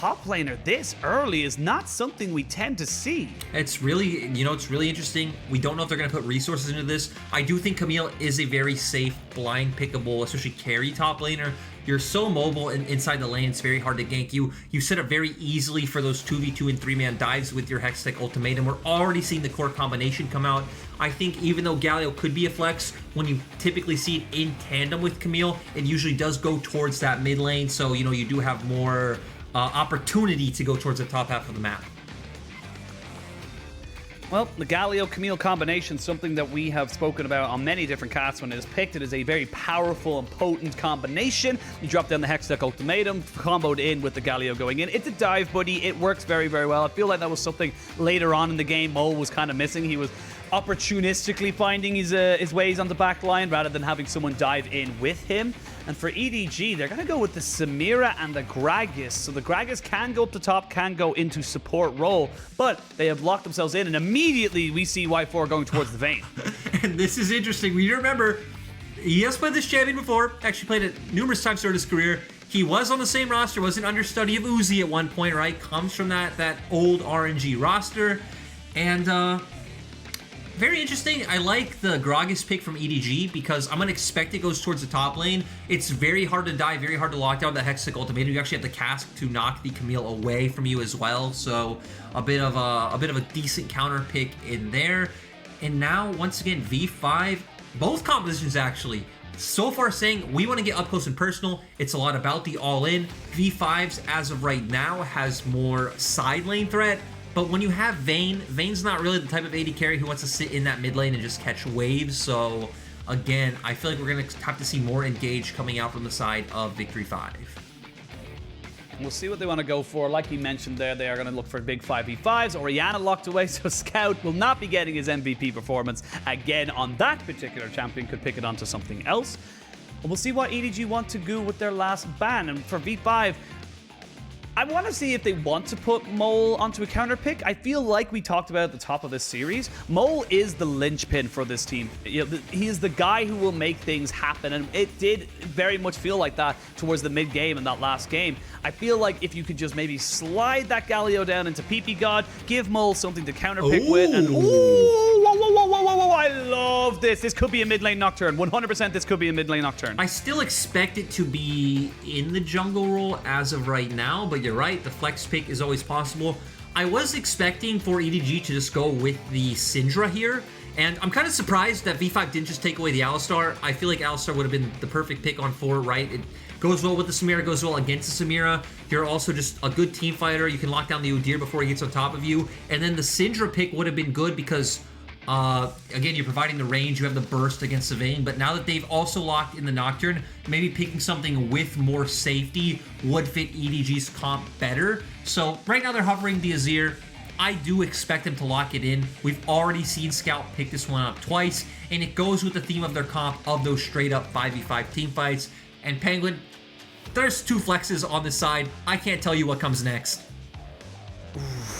top laner this early is not something we tend to see. It's really, it's really interesting. We don't know if they're going to put resources into this. I do think Camille is a very safe, blind pickable, especially carry top laner. You're so mobile inside the lane, it's very hard to gank you. You set up very easily for those 2v2 and 3-man dives with your Hextech Ultimatum. We're already seeing the core combination come out. I think even though Galio could be a flex, when you typically see it in tandem with Camille, it usually does go towards that mid lane. So, you do have more opportunity to go towards the top half of the map. Well, the Galio-Camille combination, something that we have spoken about on many different casts when it is picked. It is a very powerful and potent combination. You drop down the Hextech Ultimatum, comboed in with the Galio going in. It's a dive buddy. It works very, very well. I feel like that was something later on in the game Mo was kind of missing. He was opportunistically finding his ways on the back line rather than having someone dive in with him. And for EDG, they're going to go with the Samira and the Gragas. So the Gragas can go up the top, can go into support role, but they have locked themselves in, and immediately we see Y4 going towards the Vayne. And this is interesting. We remember, he has played this champion before, actually played it numerous times throughout his career. He was on the same roster, was an understudy of Uzi at one point, right? Comes from that old RNG roster. And very interesting. I like the Gragas pick from EDG because I'm going to expect it goes towards the top lane. It's very hard to die, very hard to lock down the Hextech Ultimatum. You actually have the cask to knock the Camille away from you as well. So a bit of a decent counter pick in there. And now, once again, V5, both compositions actually, so far saying we want to get up close and personal. It's a lot about the all-in. V5's, as of right now, has more side lane threat. But when you have Vayne, Vayne's not really the type of AD carry who wants to sit in that mid lane and just catch waves. So, again, I feel like we're going to have to see more engage coming out from the side of Victory 5. We'll see what they want to go for. Like you mentioned there, they are going to look for big 5v5s. Orianna locked away, so Scout will not be getting his MVP performance again on that particular champion. Could pick it onto something else. And we'll see what EDG want to do with their last ban. And for V5, I want to see if they want to put Mole onto a counter pick. I feel like we talked about at the top of this series, Mole is the linchpin for this team. He is the guy who will make things happen, and it did very much feel like that towards the mid game in that last game. I feel like if you could just maybe slide that Galio down into ppgod, give Mole something to counter pick with, and I love this. This could be a mid lane Nocturne. 100% this could be a mid lane Nocturne. I still expect it to be in the jungle role as of right now, but you're right, the flex pick is always possible. I was expecting for EDG to just go with the Syndra here, and I'm kind of surprised that V5 didn't just take away the Alistar. I feel like Alistar would have been the perfect pick on 4, right? It goes well with the Samira, goes well against the Samira. You're also just a good team fighter. You can lock down the Udyr before he gets on top of you. And then the Syndra pick would have been good because again, you're providing the range, you have the burst against the Vayne, but now that they've also locked in the Nocturne, maybe picking something with more safety would fit EDG's comp better. So right now they're hovering the Azir. I do expect them to lock it in. We've already seen Scout pick this one up twice, and it goes with the theme of their comp of those straight up 5v5 team fights. And Penguin, there's 2 flexes on this side. I can't tell you what comes next.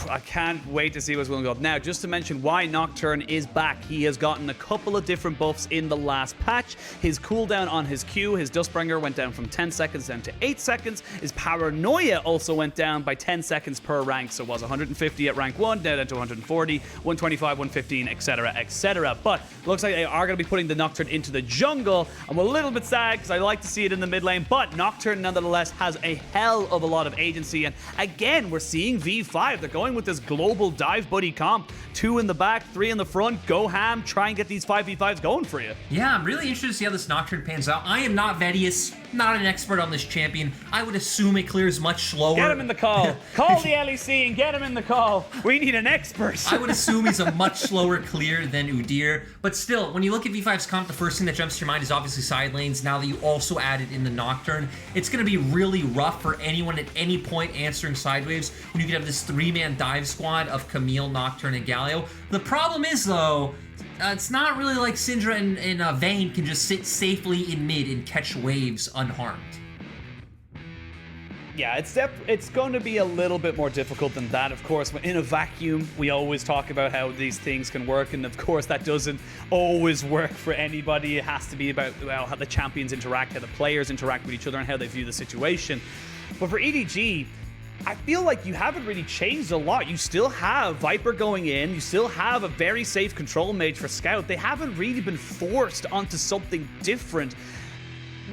I can't wait to see what's going to go. Now, just to mention why Nocturne is back, he has gotten a couple of different buffs in the last patch. His cooldown on his Q, his Dustbringer, went down from 10 seconds down to 8 seconds. His Paranoia also went down by 10 seconds per rank, so it was 150 at rank 1, down to 140, 125, 115, etc., etc. But looks like they are going to be putting the Nocturne into the jungle. I'm a little bit sad because I like to see it in the mid lane, but Nocturne nonetheless has a hell of a lot of agency. And again, we're seeing V5. They're going with this global dive buddy comp. 2 in the back, 3 in the front. Go ham. Try and get these 5v5s going for you. Yeah, I'm really interested to see how this Nocturne pans out. I am not Vedius, not an expert on this champion. I would assume it clears much slower. Get him in the call. Call the LEC and get him in the call. We need an expert. I would assume he's a much slower clear than Udyr. But still, when you look at V5's comp, the first thing that jumps to your mind is obviously side lanes. Now that you also added in the Nocturne, it's going to be really rough for anyone at any point answering sideways when you can have this 3-man dive squad of Camille, Nocturne, and Galio. The problem is, though, it's not really like Syndra and Vayne can just sit safely in mid and catch waves unharmed. Yeah, it's going to be a little bit more difficult than that, of course. In a vacuum, we always talk about how these things can work, and of course that doesn't always work for anybody. It has to be about, well, how the champions interact, how the players interact with each other, and how they view the situation. But for EDG, I feel like you haven't really changed a lot. You still have Viper going in. You still have a very safe control mage for Scout. They haven't really been forced onto something different.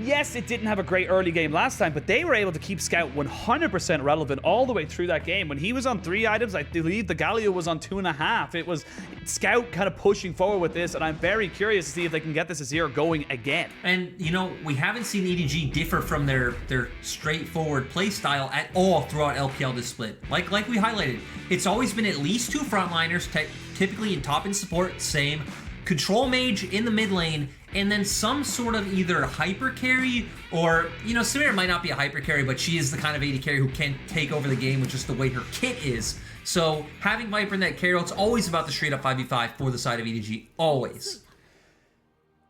Yes, it didn't have a great early game last time, but they were able to keep Scout 100% relevant all the way through that game. When he was on 3 items, I believe the Galio was on 2.5. It was Scout kind of pushing forward with this, and I'm very curious to see if they can get this Azir going again. And, you know, we haven't seen EDG differ from their straightforward play style at all throughout LPL this split. Like we highlighted, it's always been at least 2 frontliners, typically in top and support, same. Control mage in the mid lane, and then some sort of either hyper carry or, you know, Samira might not be a hyper carry, but she is the kind of AD carry who can take over the game with just the way her kit is. So having Viper in that carry role, it's always about the straight up 5v5 for the side of EDG, always.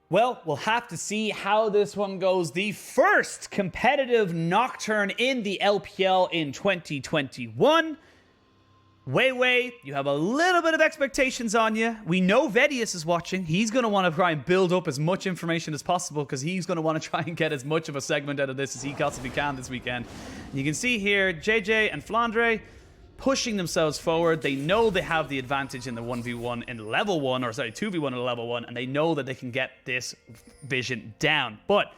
Well, we'll have to see how this one goes. The first competitive Nocturne in the LPL in 2021. WeiWei, you have a little bit of expectations on you. We know VODS is watching. He's going to want to try and build up as much information as possible because he's going to want to try and get as much of a segment out of this as he possibly can this weekend. You can see here, Jiejie and Flandre pushing themselves forward. They know they have the advantage in the 1v1 in level 1, or sorry, 2v1 in level 1, and they know that they can get this vision down. But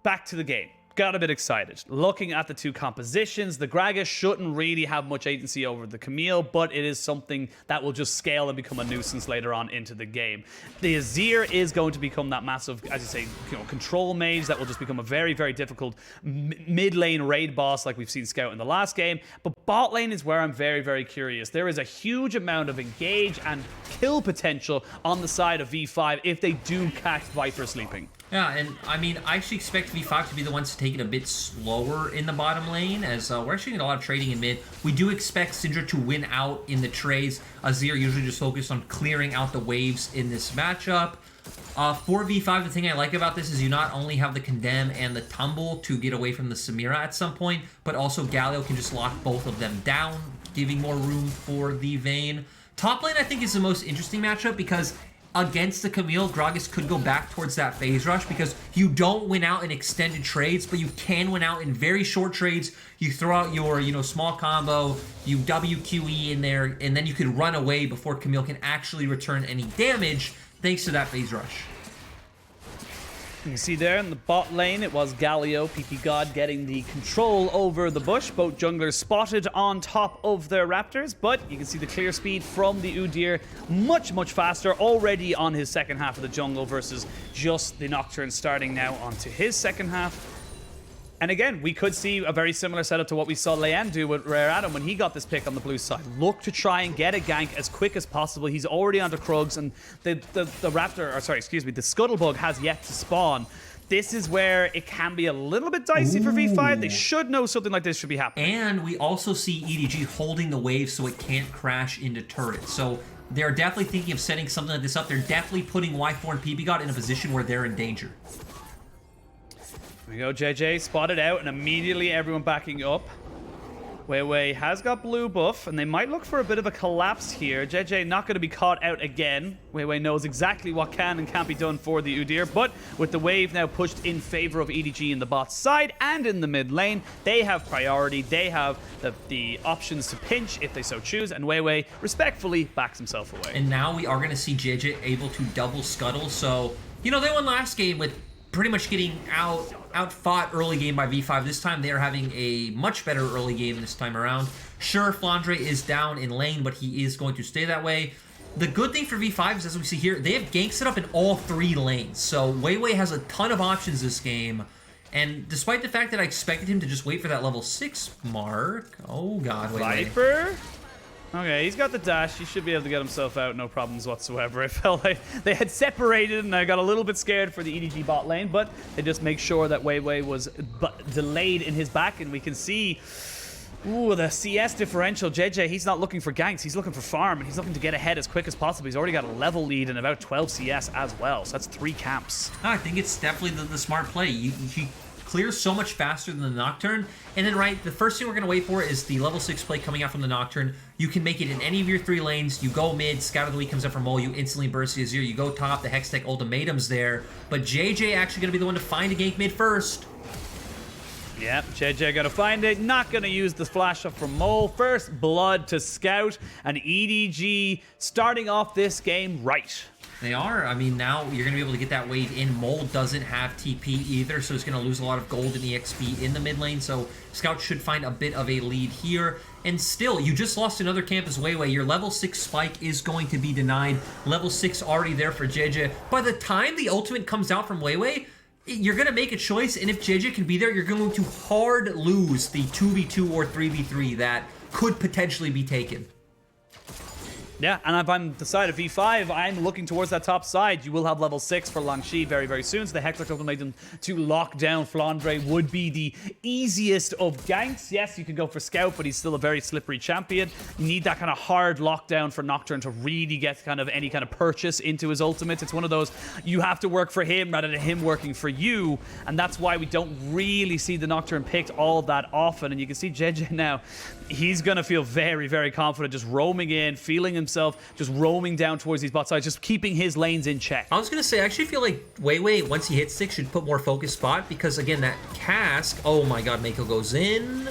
back to the game. Got a bit excited. Looking at the 2 compositions, the Gragas shouldn't really have much agency over the Camille, but it is something that will just scale and become a nuisance later on into the game. The Azir is going to become that massive, as you say, you know, control mage that will just become a very, very difficult mid lane raid boss like we've seen Scout in the last game. But bot lane is where I'm very, very curious. There is a huge amount of engage and kill potential on the side of V5 if they do catch Viper sleeping. Yeah, and I mean, I actually expect V5 to be the ones to take it a bit slower in the bottom lane, as we're actually getting a lot of trading in mid. We do expect Syndra to win out in the trades. Azir usually just focused on clearing out the waves in this matchup. For V5, the thing I like about this is you not only have the Condemn and the Tumble to get away from the Samira at some point, but also Galio can just lock both of them down, giving more room for the Vayne. Top lane, I think, is the most interesting matchup because against the Camille, Gragas could go back towards that phase rush because you don't win out in extended trades, but you can win out in very short trades. You throw out your, you know, small combo, you WQE in there, and then you can run away before Camille can actually return any damage thanks to that phase rush. You can see there in the bot lane, it was Galio, ppgod getting the control over the bush. Both junglers spotted on top of their raptors, but you can see the clear speed from the Udyr much, much faster, already on his second half of the jungle versus just the Nocturne starting now onto his second half. And again, we could see a very similar setup to what we saw Leanne do with Rare Adam when he got this pick on the blue side. Look to try and get a gank as quick as possible. He's already onto Krugs, and the Raptor, or sorry, excuse me, the Scuttlebug has yet to spawn. This is where it can be a little bit dicey for V5. They should know something like this should be happening. And we also see EDG holding the wave so it can't crash into turrets. So they're definitely thinking of setting something like this up. They're definitely putting WeiFor and ppgod in a position where they're in danger. There we go, Jiejie spotted out, and immediately everyone backing up. WeiWei has got blue buff, and they might look for a bit of a collapse here. Jiejie not going to be caught out again. WeiWei knows exactly what can and can't be done for the Udyr, but with the wave now pushed in favor of EDG in the bot side and in the mid lane, they have priority. They have the options to pinch if they so choose, and WeiWei respectfully backs himself away. And now we are going to see Jiejie able to double scuttle. So, you know, they won last game with pretty much getting outfought early game by V5. This time they are having a much better early game this time around. Sure, Flandre is down in lane, but he is going to stay that way. The good thing for V5 is, as we see here, they have gank set up in all 3 lanes. So WeiWei has a ton of options this game. And despite the fact that I expected him to just wait for that level 6 mark. Oh god, WeiWei. Viper? Okay, he's got the dash. He should be able to get himself out, no problems whatsoever. I felt like they had separated, and I got a little bit scared for the EDG bot lane, but they just make sure that WeiWei was delayed in his back, and we can see, ooh, the CS differential. Jiejie, he's not looking for ganks. He's looking for farm, and he's looking to get ahead as quick as possible. He's already got a level lead and about 12 CS as well, so that's 3 camps. I think it's definitely the smart play. He clears so much faster than the Nocturne. And then, right, the first thing we're going to wait for is the level 6 play coming out from the Nocturne. You can make it in any of your 3 lanes. You go mid, Scout of the Week comes up from Mole, you instantly burst the Azir. You go top, the Hextech ultimatum's there. But Jiejie actually going to be the one to find a gank mid first. Yep, Jiejie gonna find it. Not gonna use the flash up from Mole. First blood to Scout, and EDG starting off this game right. They are. I mean, now you're going to be able to get that wave in. Mole doesn't have TP either, so it's going to lose a lot of gold and EXP in the mid lane. So Scout should find a bit of a lead here. And still, you just lost another campus WeiWei. Your level 6 spike is going to be denied. Level 6 already there for Jiejie. By the time the ultimate comes out from WeiWei, you're going to make a choice. And if Jiejie can be there, you're going to hard lose the 2v2 or 3v3 that could potentially be taken. Yeah, and if I'm the side of V5, I'm looking towards that top side. You will have level 6 for Langx very, very soon, so the Hextech ultimatum to lock down Flandre would be the easiest of ganks. Yes, you can go for Scout, but he's still a very slippery champion. You need that kind of hard lockdown for Nocturne to really get kind of any kind of purchase into his ultimate. It's one of those, you have to work for him rather than him working for you, and that's why we don't really see the Nocturne picked all that often. And you can see Jiejie now, he's going to feel very, very confident just roaming in, feeling himself, just roaming down towards these bot sides, just keeping his lanes in check. I was going to say, I actually feel like WeiWei, once he hits 6, should put more focus spot, because again, that cask, oh my god, Meiko goes in.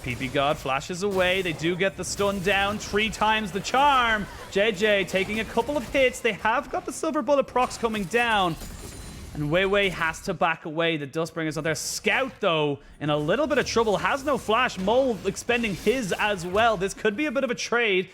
ppgod flashes away. They do get the stun down, 3 times the charm. Jiejie taking a couple of hits. They have got the silver bullet procs coming down. And WeiWei has to back away. The Dustbringer's on there. Scout, though, in a little bit of trouble. Has no flash. Mole expending his as well. This could be a bit of a trade.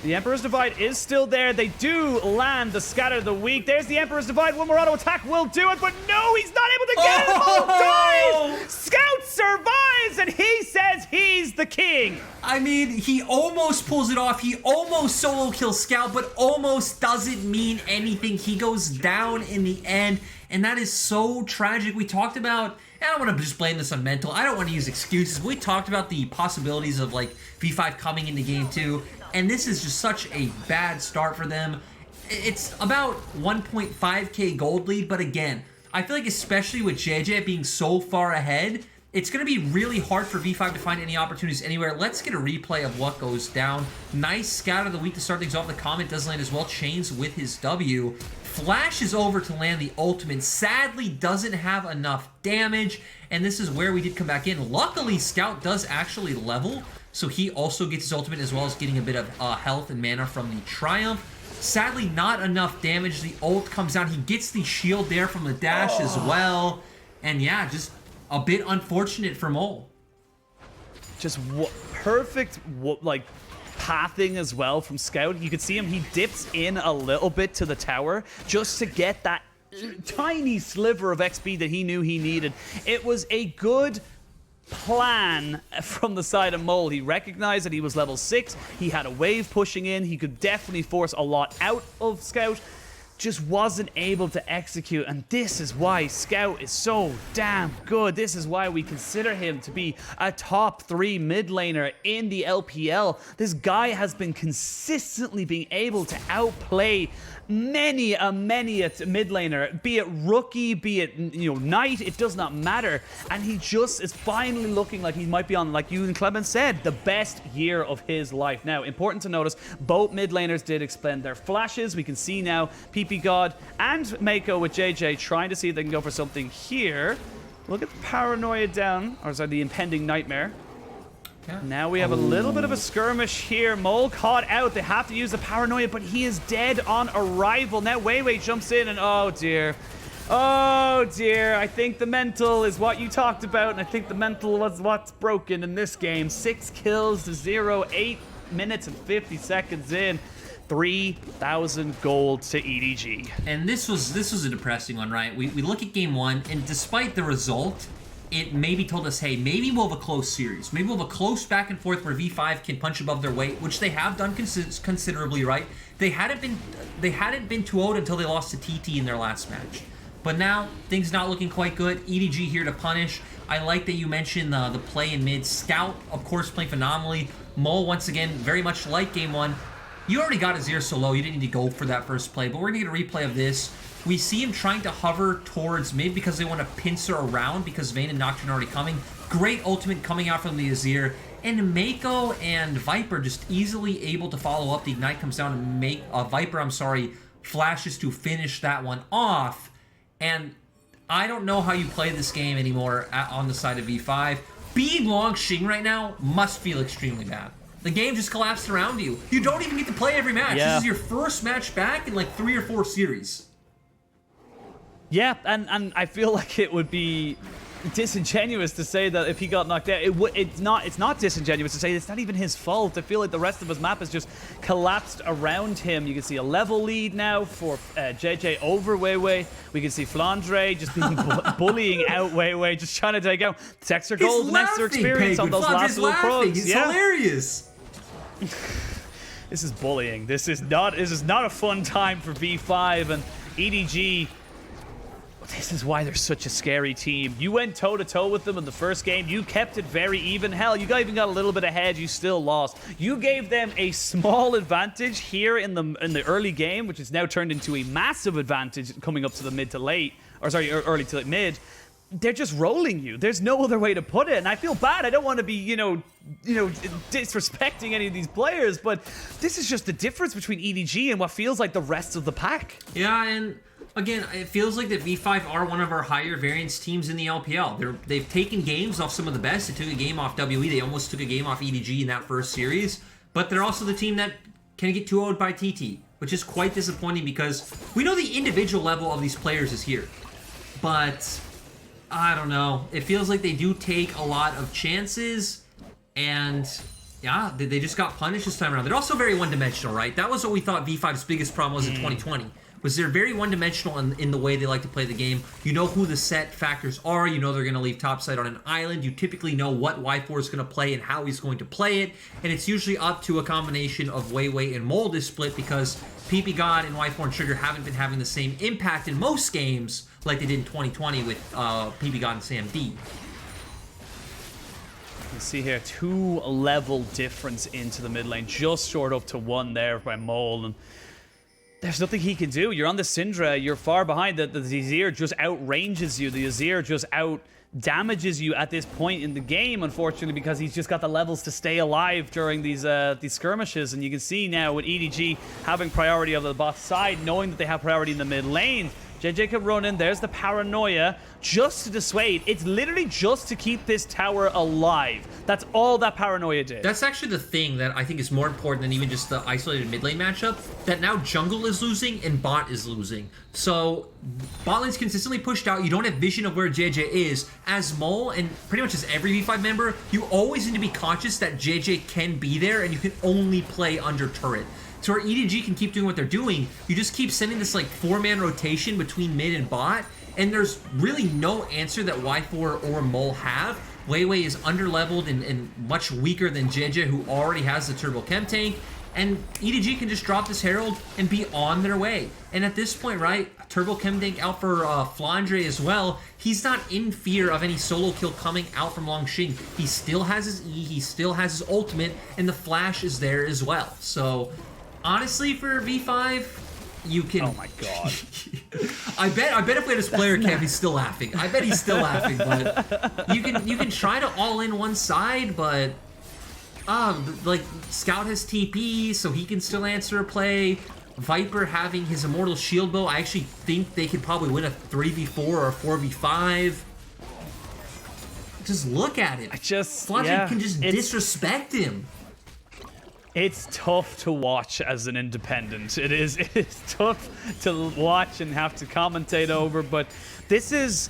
The Emperor's Divide is still there. They do land the Scatter of the Week. There's the Emperor's Divide. One more auto attack will do it, but no, he's not able to get it. Mole dies! Scout survives, and he says he's the king. I mean, he almost pulls it off. He almost solo kills Scout, but almost doesn't mean anything. He goes down in the end. And that is so tragic. We talked about, I don't want to just blame this on mental. I don't want to use excuses. We talked about the possibilities of like V5 coming into game 2. And this is just such a bad start for them. It's about 1.5k gold lead. But again, I feel like especially with Jiejie being so far ahead, it's going to be really hard for V5 to find any opportunities anywhere. Let's get a replay of what goes down. Nice Scout of the Week to start things off. The comment does land as well. Chains with his W. Flashes over to land the ultimate. Sadly, doesn't have enough damage. And this is where we did come back in. Luckily, Scout does actually level. So he also gets his ultimate as well as getting a bit of health and mana from the Triumph. Sadly, not enough damage. The ult comes down. He gets the shield there from the dash as well. And yeah, just a bit unfortunate for Mole. Just perfect, like, pathing as well from Scout. You could see him, he dips in a little bit to the tower just to get that tiny sliver of XP that he knew he needed. It was a good plan from the side of Mole. He recognized that he was level 6. He had a wave pushing in. He could definitely force a lot out of Scout. Just wasn't able to execute, and this is why Scout is so damn good. This is why we consider him to be a top 3 mid laner in the LPL. This guy has been consistently being able to outplay many a mid laner, be it rookie, be it knight, it does not matter. And he just is finally looking like he might be on, like you and Clement said, the best year of his life. Now, important to notice, both mid laners did expend their flashes. We can see now ppgod and Meiko with Jiejie trying to see if they can go for something here. Look at the paranoia down, or sorry, the impending nightmare. Yeah. Now we have a little bit of a skirmish here. Mole caught out. They have to use the paranoia, but he is dead on arrival. Now WeiWei jumps in, and oh dear. Oh dear. I think the mental is what you talked about, and I think the mental was what's broken in this game. 6 kills to 0, 8 minutes and 50 seconds in. 3,000 gold to EDG. And this was a depressing one, right? We look at game 1, and despite the result, it maybe told us, hey, maybe we'll have a close series. Maybe we'll have a close back and forth where V5 can punch above their weight, which they have done considerably, right? They hadn't been 2-0'd until they lost to TT in their last match. But now, things not looking quite good. EDG here to punish. I like that you mentioned the play in mid. Scout, of course, playing phenomenally. Mole, once again, very much like game 1. You already got Azir so low, you didn't need to go for that first play, but we're going to get a replay of this. We see him trying to hover towards mid because they want to pincer around because Vayne and Nocturne are already coming. Great ultimate coming out from the Azir. And Meiko and Viper just easily able to follow up. The Ignite comes down and make Viper, flashes to finish that one off. And I don't know how you play this game anymore on the side of V5. Being Langx right now must feel extremely bad. The game just collapsed around you. You don't even get to play every match. Yeah. This is your first match back in like 3 or 4 series. Yeah, and I feel like it would be disingenuous to say that if he got knocked out, it's not disingenuous to say it's not even his fault. I feel like the rest of his map has just collapsed around him. You can see a level lead now for Jiejie over WeiWei. We can see Flandre just being bullying out WeiWei, just trying to take out Texture Gold and extra experience on those last little pros. It's hilarious. This is bullying. This is not a fun time for V5 and EDG. This is why they're such a scary team. You went toe-to-toe with them in the first game. You kept it very even. Hell, you even got a little bit ahead. You still lost. You gave them a small advantage here in the early game, which is now turned into a massive advantage coming up to the mid to late. Or sorry, early to mid. They're just rolling you. There's no other way to put it. And I feel bad. I don't want to be, disrespecting any of these players, but this is just the difference between EDG and what feels like the rest of the pack. Yeah, and again, it feels like that V5 are one of our higher variance teams in the LPL. They've taken games off some of the best. They took a game off WE. They almost took a game off EDG in that first series. But they're also the team that can get 2-0'd by TT, which is quite disappointing because we know the individual level of these players is here. But I don't know. It feels like they do take a lot of chances, and yeah, they just got punished this time around. They're also very one-dimensional, right? That was what we thought V5's biggest problem was in 2020. Was they're very one-dimensional in the way they like to play the game. You know who the set factors are. You know they're going to leave topside on an island. You typically know what Y4 is going to play and how he's going to play it. And it's usually up to a combination of WeiWei and Mold is split because ppgod and Y4 and Sugar haven't been having the same impact in most games like they did in 2020 with ppgod and Sam D. You can see here 2-level difference into the mid lane, just short up to 1 there by Mole, and there's nothing he can do. You're on the Syndra, you're far behind. The Azir just outranges you. The Azir just out damages you at this point in the game, unfortunately, because he's just got the levels to stay alive during these skirmishes. And you can see now with EDG having priority over the bot side, knowing that they have priority in the mid lane, Jiejie can run in. There's the paranoia just to dissuade. It's literally just to keep this tower alive. That's all that paranoia did. That's actually the thing that I think is more important than even just the isolated mid lane matchup, that now jungle is losing and bot is losing. So bot lane's consistently pushed out. You don't have vision of where Jiejie is. As Mole and pretty much as every V5 member, you always need to be conscious that Jiejie can be there and you can only play under turret. So where EDG can keep doing what they're doing, you just keep sending this like 4-man rotation between mid and bot, and there's really no answer that Y4 or Mole have. WeiWei is underleveled and much weaker than Jiejie, who already has the Turbo Chem tank, and EDG can just drop this Herald and be on their way. And at this point, right, Turbo Chem tank out for Flandre as well. He's not in fear of any solo kill coming out from Langx. He still has his E, he still has his ultimate, and the flash is there as well. So honestly, for V5, you can. Oh my god! I bet if we had his player cam, he's still laughing. I bet he's still laughing. But you can try to all in one side, but like Scout has TP, so he can still answer a play. Viper having his Immortal Shield Bow, I actually think they could probably win a 3v4 or a 4v5. Just look at it. Flandre can just disrespect him. It's tough to watch as an independent. It is tough to watch and have to commentate over, but this is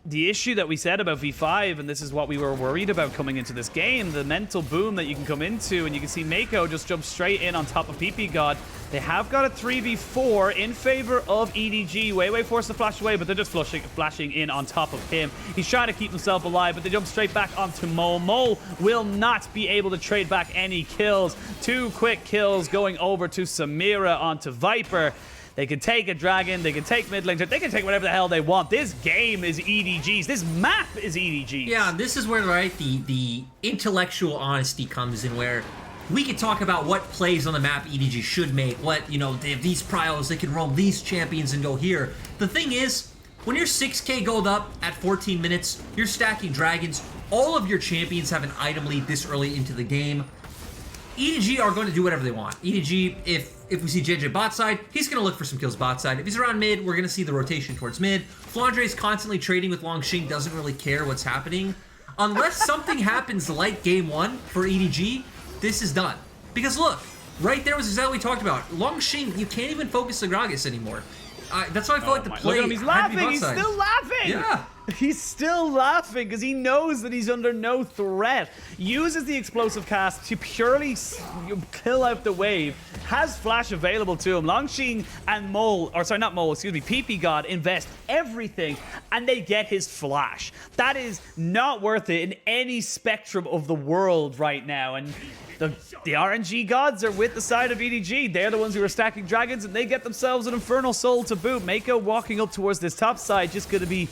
the issue that we said about V5, and this is what we were worried about coming into this game, the mental boom that you can come into, and you can see Meiko just jump straight in on top of ppgod. They have got a 3v4 in favor of EDG. WeiWei forced to flash away, but they're just flashing in on top of him. He's trying to keep himself alive, but they jump straight back onto Mole. Mole will not be able to trade back any kills. 2 quick kills going over to Samira onto Viper. They can take a dragon, they can take mid lane, they can take whatever the hell they want. This game is EDG's. This map is EDG's. Yeah, this is where, right, the intellectual honesty comes in, where we could talk about what plays on the map EDG should make, what, they have these pryos, they can roam these champions and go here. The thing is, when you're 6k gold up at 14 minutes, you're stacking dragons, all of your champions have an item lead this early into the game. EDG are going to do whatever they want. EDG, if we see Jiejie bot side, he's going to look for some kills bot side. If he's around mid, we're going to see the rotation towards mid. Flandre is constantly trading with Langx, doesn't really care what's happening. Unless something happens like game 1 for EDG, this is done. Because look, right there was exactly what we talked about. Langx, you can't even focus the Gragas anymore. That's why I feel like the play. Look at him, he's laughing. He's still laughing. Yeah. He's still laughing because he knows that he's under no threat. Uses the explosive cast to purely kill out the wave. Has flash available to him. Langx and Mole, or sorry, not Mole, excuse me, ppgod invest everything and they get his flash. That is not worth it in any spectrum of the world right now. And the RNG gods are with the side of EDG. They're the ones who are stacking dragons, and they get themselves an Infernal Soul to boot. Meiko walking up towards this top side, just going to be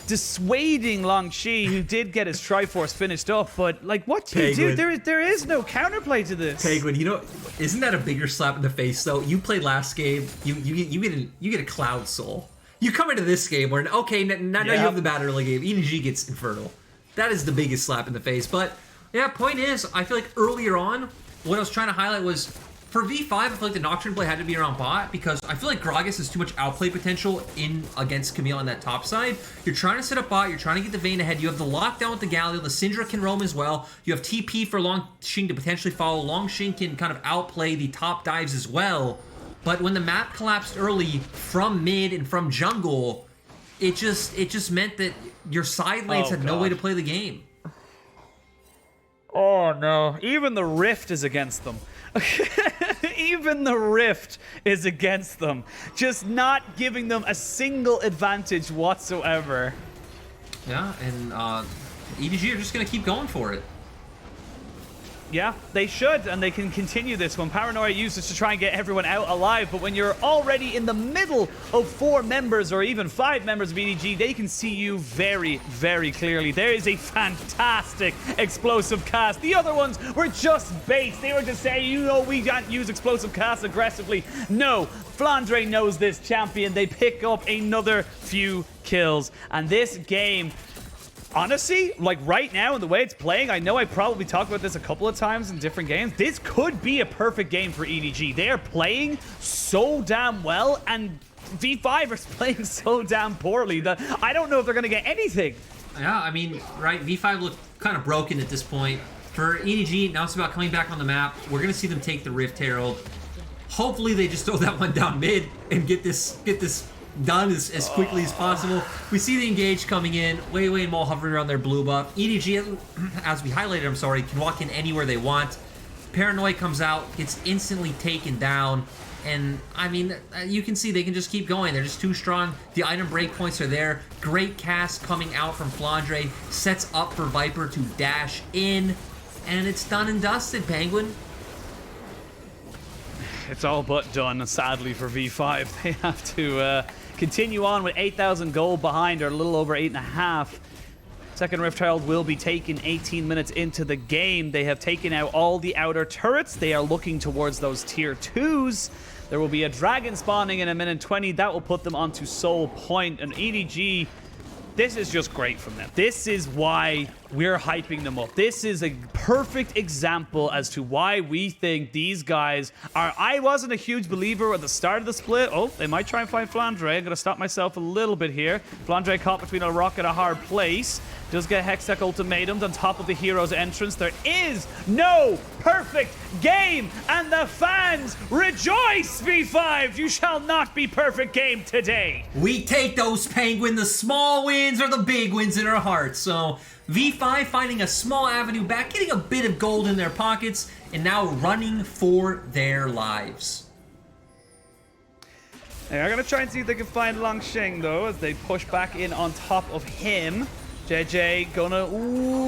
dissuading Langx, who did get his Triforce finished up. But, like, what do you do? There is no counterplay to this. Penguin, you know, isn't that a bigger slap in the face, though? You played last game, you get a Cloud Soul. You come into this game where, okay, now you have the bad early game. EDG gets Infernal. That is the biggest slap in the face. But yeah, point is, I feel like earlier on, what I was trying to highlight was, for V5, I feel like the Nocturne play had to be around bot, because I feel like Gragas has too much outplay potential in against Camille on that top side. You're trying to set up bot, you're trying to get the Vayne ahead, you have the lockdown with the Galio, the Syndra can roam as well, you have TP for Langx to potentially follow, Langx can kind of outplay the top dives as well, but when the map collapsed early from mid and from jungle, it just meant that your side lanes had no way to play the game. Oh no, even the Rift is against them. Even the Rift is against them. Just not giving them a single advantage whatsoever. Yeah, and EDG are just going to keep going for it. Yeah, they should, and they can continue this one. Paranoia uses to try and get everyone out alive, but when you're already in the middle of 4 members or even 5 members of EDG, they can see you very, very clearly. There is a fantastic explosive cast. The other ones were just bait. They were to say, you know, we can't use explosive cast aggressively. No, Flandre knows this champion. They pick up another few kills, and this game, honestly, like right now and the way it's playing, I know I probably talked about this a couple of times in different games. This could be a perfect game for EDG. They are playing so damn well, and V5 is playing so damn poorly that I don't know if they're going to get anything. Yeah, I mean, right, V5 look kind of broken at this point. For EDG, now it's about coming back on the map. We're going to see them take the Rift Herald. Hopefully they just throw that one down mid and get this done as quickly as possible. We see the engage coming in. WeiWei and Mole hovering around their blue buff. EDG, as we highlighted, I'm sorry, can walk in anywhere they want. Paranoia comes out, gets instantly taken down. And, I mean, you can see they can just keep going. They're just too strong. The item breakpoints are there. Great cast coming out from Flandre. Sets up for Viper to dash in. And it's done and dusted, Penguin. It's all but done, sadly, for V5. They have to continue on with 8,000 gold behind, or a little over 8.5. Second Rift Herald will be taken 18 minutes into the game. They have taken out all the outer turrets. They are looking towards those tier 2s. There will be a dragon spawning in a minute 20. That will put them onto Soul Point. And EDG, this is just great from them. This is why we're hyping them up. This is a perfect example as to why we think these guys are... I wasn't a huge believer at the start of the split. Oh, they might try and find Flandre. I'm going to stop myself a little bit here. Flandre caught between a rock and a hard place. Does get Hextech ultimatums on top of the hero's entrance. There is no perfect game, and the fans rejoice, V5. You shall not be perfect game today. We take those, Penguin. The small wins are the big wins in our hearts. So V5 finding a small avenue back, getting a bit of gold in their pockets, and now running for their lives. They are going to try and see if they can find Langx, though, as they push back in on top of him. Jiejie gonna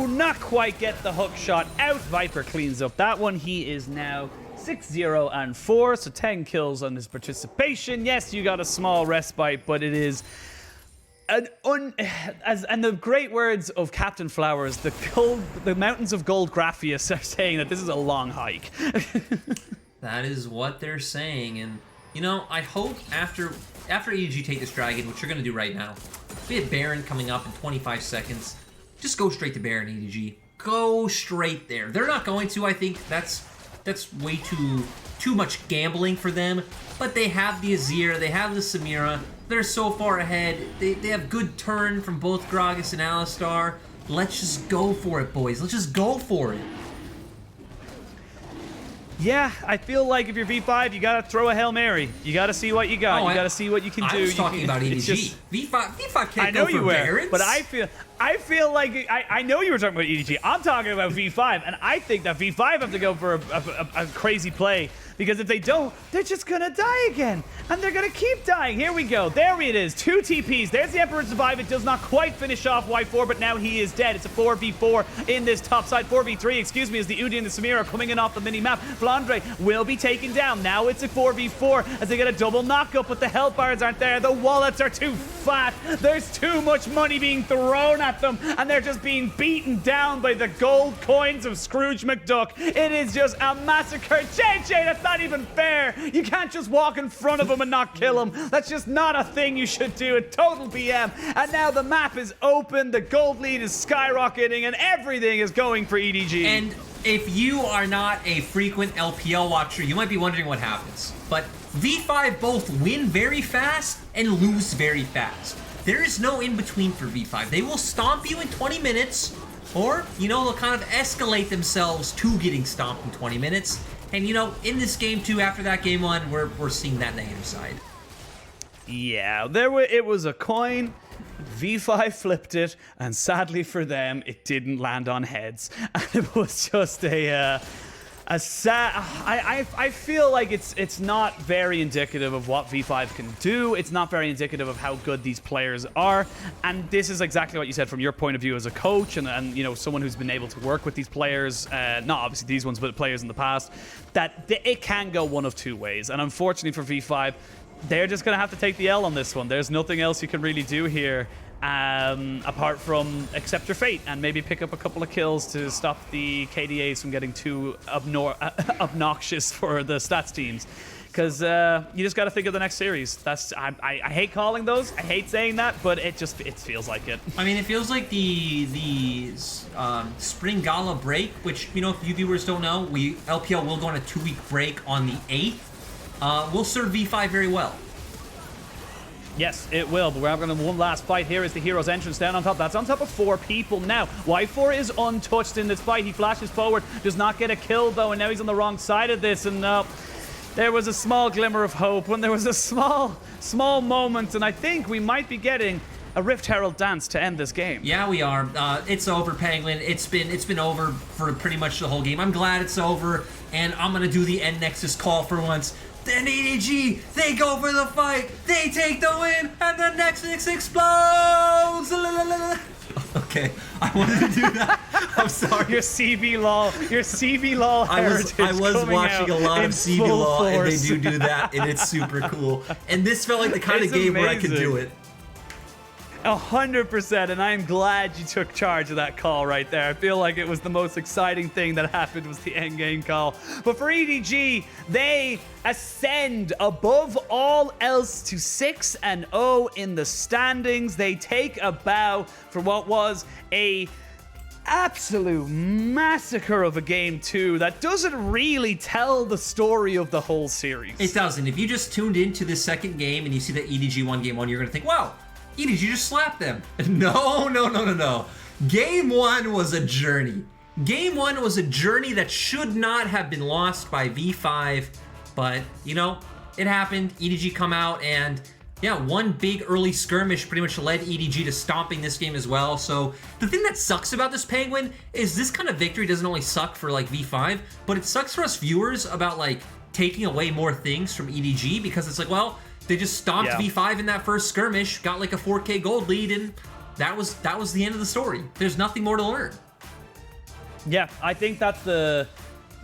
not quite get the hook shot out. Viper cleans up that one. He is now 6-0-4, so 10 kills on his participation. Yes, you got a small respite, but it is and the great words of Captain Flowers, the mountains of gold Graphius are saying that this is a long hike. That is what they're saying, and you know, I hope after EDG take this dragon, which you're gonna do right now, we have Baron coming up in 25 seconds. Just go straight to Baron, EDG. Go straight there. They're not going to, I think. That's that's way too much gambling for them. But they have the Azir, they have the Samira. They're so far ahead. They have good turn from both Gragas and Alistar. Let's just go for it, boys. Let's just go for it. Yeah, I feel like if you're V5, you gotta throw a Hail Mary. You gotta see what you got. You gotta see what you can do. I was talking about EDG. V5 can't go for Barons. But I feel like I know you were talking about EDG. I'm talking about V5, and I think that V5 have to go for a crazy play. Because if they don't, they're just gonna die again. And they're gonna keep dying. Here we go. There it is. 2 TPs. There's the Emperor Survive. It does not quite finish off Y4, but now he is dead. It's a 4v4 in this top side. 4v3, excuse me, as the Udyr and the Samira coming in off the mini-map. Flandre will be taken down. Now it's a 4v4 as they get a double knock-up, but the health bars aren't there. The wallets are too fat. There's too much money being thrown at them, and they're just being beaten down by the gold coins of Scrooge McDuck. It is just a massacre. Jiejie, that's not even fair. You can't just walk in front of him and not kill him. That's just not a thing you should do. A total BM. And now the map is open. The gold lead is skyrocketing, and everything is going for EDG. And if you are not a frequent LPL watcher, you might be wondering what happens. But V5 both win very fast and lose very fast. There is no in-between for V5. They will stomp you in 20 minutes, or, you know, they'll kind of escalate themselves to getting stomped in 20 minutes. And, you know, in this game, too, after that game 1, we're seeing that negative side. Yeah, it was a coin. V5 flipped it, and sadly for them, it didn't land on heads. And it was just a sad... I feel like it's not very indicative of what V5 can do. It's not very indicative of how good these players are. And this is exactly what you said from your point of view as a coach and you know, someone who's been able to work with these players, not obviously these ones, but players in the past, that it can go one of two ways. And unfortunately for V5, they're just going to have to take the L on this one. There's nothing else you can really do here apart from accept your fate and maybe pick up a couple of kills to stop the KDAs from getting too obnoxious for the stats teams. Because you just got to think of the next series. I hate calling those. I hate saying that, but it feels like it. I mean, it feels like the Spring Gala break, which, you know, if you viewers don't know, LPL will go on a 2-week break on the 8th. Will serve V5 very well. Yes, it will, but we're having one last fight. Here is the hero's entrance down on top. That's on top of 4 people now. Y4 is untouched in this fight. He flashes forward, does not get a kill, though, and now he's on the wrong side of this, and there was a small glimmer of hope when there was a small moment, and I think we might be getting a Rift Herald dance to end this game. Yeah, we are. It's over, Penguin. It's been over for pretty much the whole game. I'm glad it's over, and I'm going to do the end Nexus call for once. Then EDG, they go for the fight, they take the win, and the Nexus explodes! Okay, I wanted to do that. I'm sorry. Your CV LOL heritage. I was watching a lot of CV LOL, and they force. do that, and it's super cool. And this felt like the kind of game where I could do it. 100%, and I'm glad you took charge of that call right there. I feel like it was the most exciting thing that happened was the end game call. But for EDG, they ascend above all else to 6-0 in the standings. They take a bow for what was a absolute massacre of a game 2 that doesn't really tell the story of the whole series. It doesn't. If you just tuned into the second game and you see that EDG won game 1, you're gonna think, wow, EDG just slapped them. No. Game 1 was a journey. Game 1 was a journey that should not have been lost by V5, but, you know, it happened. EDG come out, and yeah, one big early skirmish pretty much led EDG to stomping this game as well. So the thing that sucks about this, Penguin, is this kind of victory doesn't only suck for, like, V5, but it sucks for us viewers about, like, taking away more things from EDG, because it's like, well, they just stomped V5 in that first skirmish, got like a 4K gold lead, and that was the end of the story. There's nothing more to learn. Yeah, I think that's the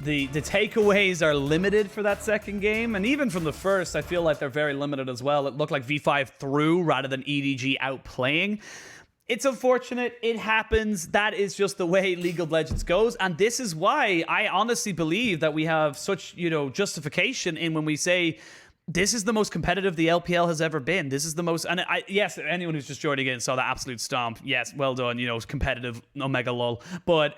takeaways are limited for that second game, and even from the first, I feel like they're very limited as well. It looked like V5 threw rather than EDG outplaying. It's unfortunate. It happens. That is just the way League of Legends goes, and this is why I honestly believe that we have such, you know, justification in when we say this is the most competitive the LPL has ever been. This is the most, and yes, anyone who's just joining in saw the absolute stomp. Yes, well done. You know, competitive Omega lol. But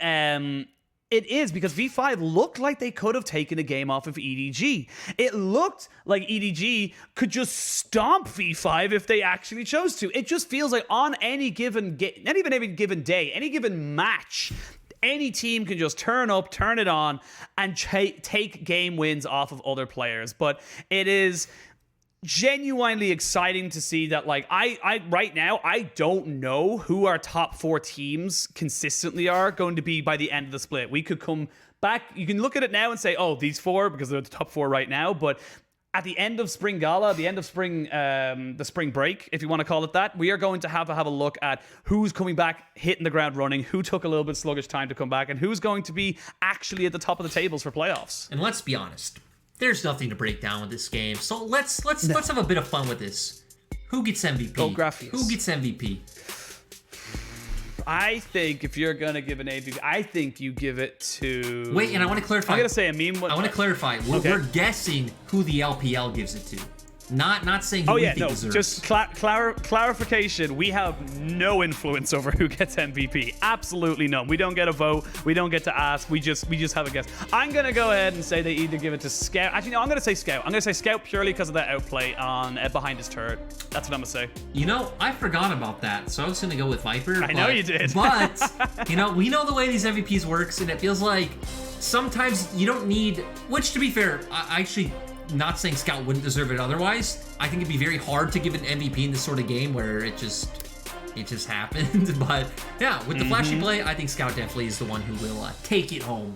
It is, because V5 looked like they could have taken a game off of EDG. It looked like EDG could just stomp V5 if they actually chose to. It just feels like on any given game, not even any given day, any given match, any team can just turn up, turn it on, and take game wins off of other players. But it is genuinely exciting to see that, like, I right now, I don't know who our top 4 teams consistently are going to be by the end of the split. We could come back, you can look at it now and say, oh, these 4, because they're the top 4 right now, but at the end of Spring Gala, the end of spring, the spring break, if you want to call it that, we are going to have a look at who's coming back, hitting the ground running, who took a little bit sluggish time to come back, and who's going to be actually at the top of the tables for playoffs. And let's be honest, there's nothing to break down with this game. So let's have a bit of fun with this. Who gets MVP? Go Graphius. Who gets MVP? I think if you're gonna give an MVP, I think you give it to. Wait, and I want to clarify. I'm gonna say a meme. I want to clarify. We're guessing who the LPL gives it to. Not saying who we think deserves. Just clarification. We have no influence over who gets MVP. Absolutely none. We don't get a vote. We don't get to ask. We just have a guess. I'm gonna go ahead and say they either give it to Scout. Actually, no. I'm gonna say Scout. I'm gonna say Scout purely because of that outplay on behind his turret. That's what I'm gonna say. You know, I forgot about that, so I was gonna go with Viper. I know you did. But you know, we know the way these MVPs works, and it feels like sometimes you don't need. Which, to be fair, I actually. Not saying Scout wouldn't deserve it otherwise. I think it'd be very hard to give an MVP in this sort of game where it just happened. But yeah, with the flashy play, I think Scout definitely is the one who will take it home.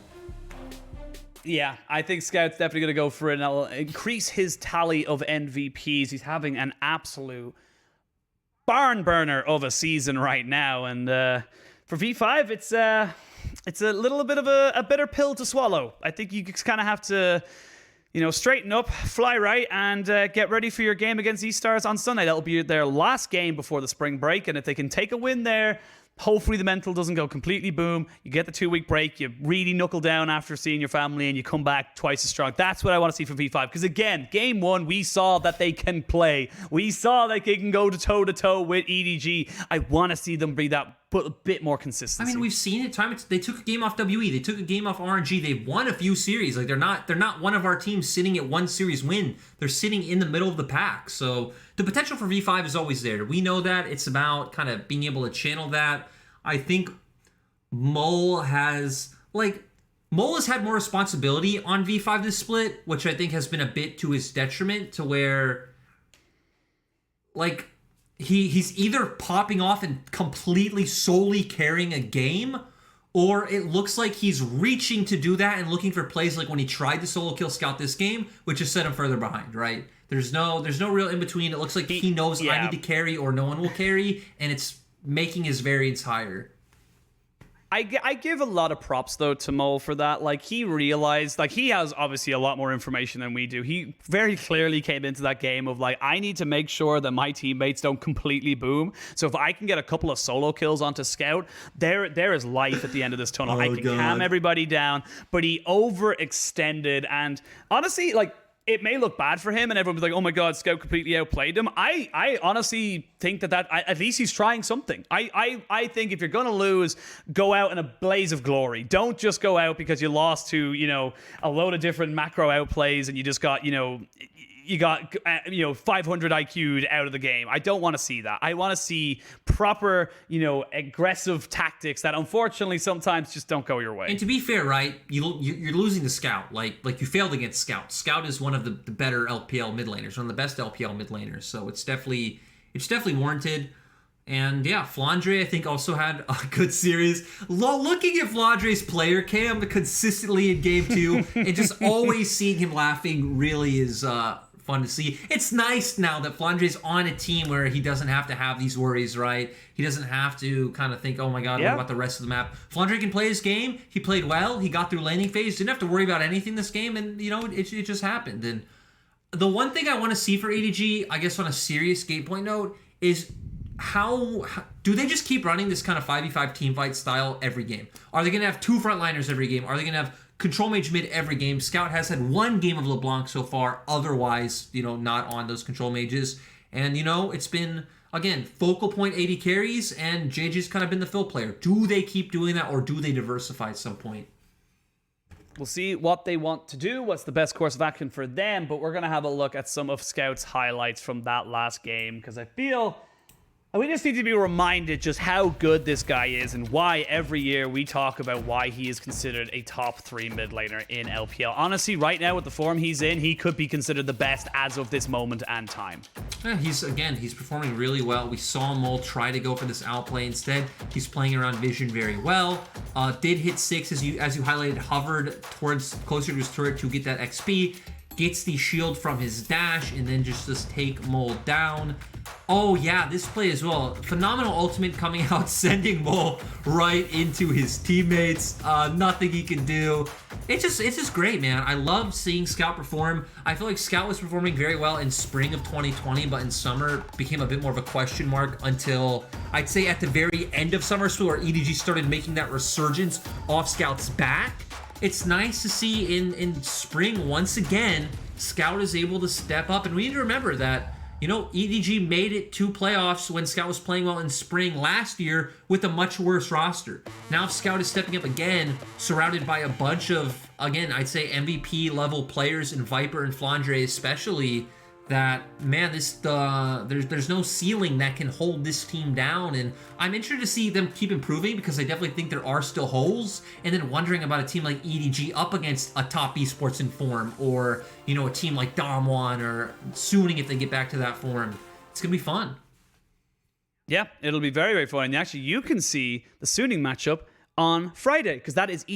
Yeah, I think Scout's definitely going to go for it, and that'll increase his tally of MVPs. He's having an absolute barn burner of a season right now, and for V5, it's a little bit of a bitter pill to swallow. I think you just kind of have to, you know, straighten up, fly right, and get ready for your game against E-Stars on Sunday. That'll be their last game before the spring break, and if they can take a win there, hopefully the mental doesn't go completely boom. You get the 2-week break, you really knuckle down after seeing your family, and you come back twice as strong. That's what I want to see from V5. Because again, game 1, we saw that they can play. We saw that they can go toe-to-toe with EDG. I want to see them be that but a bit more consistency. I mean, we've seen it time. They took a game off WE. They took a game off RNG. They've won a few series. Like they're not one of our teams sitting at one series win. They're sitting in the middle of the pack. So the potential for V5 is always there. We know that. It's about kind of being able to channel that. I think Mole has had more responsibility on V5 this split, which I think has been a bit to his detriment, to where like he's either popping off and completely solely carrying a game, or it looks like he's reaching to do that and looking for plays like when he tried to solo kill Scout this game, which has set him further behind, right? There's no real in between. It looks like he knows I need to carry or no one will carry, and it's making his variance higher. I give a lot of props, though, to Mole for that. Like, he realized, like, he has obviously a lot more information than we do. He very clearly came into that game of, like, I need to make sure that my teammates don't completely boom. So if I can get a couple of solo kills onto Scout, there is life at the end of this tunnel. I can calm everybody down. But he overextended, and honestly, like, it may look bad for him, and everyone was like, oh my god, Scout completely outplayed him. I honestly think that at least he's trying something. I think if you're going to lose, go out in a blaze of glory. Don't just go out because you lost to, you know, a load of different macro outplays and you just got, you got 500 IQ'd out of the game. I don't want to see that. I want to see proper, aggressive tactics that unfortunately sometimes just don't go your way. And to be fair, right, you're losing the Scout. Like you failed against Scout. Scout is one of the better LPL mid laners, one of the best LPL mid laners. So it's definitely warranted. And yeah, Flandre, I think, also had a good series. Looking at Flandre's player cam consistently in game 2 and just always seeing him laughing really is fun to see. It's nice now that Flandre's on a team where he doesn't have to have these worries, right? He doesn't have to kind of think, oh my god, what about the rest of the map? Flandre can play his game. He played well. He got through laning phase. Didn't have to worry about anything this game, and it just happened. And the one thing I want to see for ADG, I guess on a serious game point note, is how do they just keep running this kind of 5v5 teamfight style every game? Are they going to have 2 frontliners every game? Are they going to have control mage mid every game? Scout has had 1 game of LeBlanc so far, otherwise, not on those control mages. And, it's been, again, focal point AD carries, and Jiejie's kind of been the fill player. Do they keep doing that, or do they diversify at some point? We'll see what they want to do, what's the best course of action for them, but we're going to have a look at some of Scout's highlights from that last game, because I feel we just need to be reminded just how good this guy is and why every year we talk about why he is considered a top 3 mid laner in LPL. Honestly, right now with the form he's in, he could be considered the best as of this moment and time. Yeah, he's performing really well. We saw Mole try to go for this outplay instead. He's playing around Vision very well. Did hit 6 as you highlighted, hovered towards closer to his turret to get that XP. Gets the shield from his dash and then just take Mole down. Oh yeah, this play as well. Phenomenal ultimate coming out, sending Mole right into his teammates. Nothing he can do. It's just great, man. I love seeing Scout perform. I feel like Scout was performing very well in spring of 2020, but in summer became a bit more of a question mark until I'd say at the very end of summer, so where EDG started making that resurgence off Scout's back. It's nice to see in spring, once again, Scout is able to step up. And we need to remember that, you know, EDG made it to playoffs when Scout was playing well in spring last year with a much worse roster. Now Scout is stepping up again, surrounded by a bunch of, again, I'd say MVP level players in Viper and Flandre especially, that, man, there's no ceiling that can hold this team down. And I'm interested to see them keep improving, because I definitely think there are still holes. And then wondering about a team like EDG up against a top esports in form, or, you know, a team like Damwon or Suning if they get back to that form. It's gonna be fun. Yeah, it'll be very, very fun. And actually, you can see the Suning matchup on Friday, because that is EDG